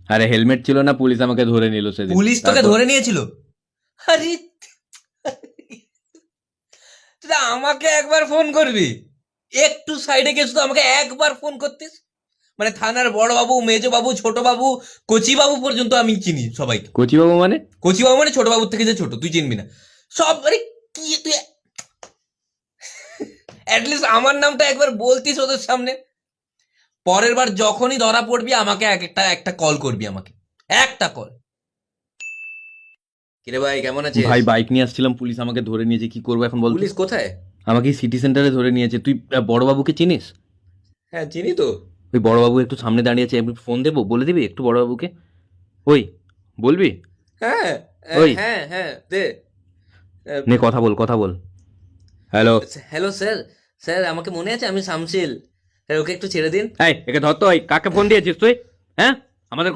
আরে হেলমেট ছিল না, পুলিশ আমাকে ধরে নিল সেদিন। পুলিশ তোকে তারপর- ধরে নিয়েছিল? আরে তুই তো আমাকে একবার ফোন করবি, একটু সাইডে গিয়ে শুধু আমাকে একবার ফোন করতিস। মানে থানার বড় বাবু, মেজ বাবু, ছোট বাবু, কচি বাবু পর্যন্ত আমি চিনি সবাইকে। কচিবাবু মানে? কচি বাবু মানে ছোট বাবুর থেকে যে ছোট, তুই চিনবি না সব। আরে কি তুই অ্যাটলিস্ট আমার নামটা একবার বলতিস ওদের সামনে। পরের বার যখনই ধরা পড়বি আমাকে একটা একটা কল করবি, আমাকে একটা কল। কিরে ভাই, কেমন আছিস? ভাই বাইক নিয়ে আসছিলাম, পুলিশ আমাকে ধরে নিয়েছে, কি করবো এখন বল তো? পুলিশ কোথায়? আমাকে সিটি সেন্টারে ধরে নিয়েছে। তুই বড়বাবুকে চিনিস? হ্যাঁ চিনি তো। ওই বড়বাবু একটু সামনে দাঁড়িয়ে আছে, আমি ফোন দেবো, বলে দিবি একটু বড়বাবুকে? ওই বলবি? হ্যাঁ ওই। হ্যাঁ হ্যাঁ দে। নে কথা বল, কথা বল। হ্যালো। হ্যালো স্যার, স্যার আমাকে মনে আছে, আমি শামসিল। স্যার ওকে একটু ছেড়ে দিন। এই একে ধর তো। ওই কাকে ফোন দিয়েছিস তুই? হ্যাঁ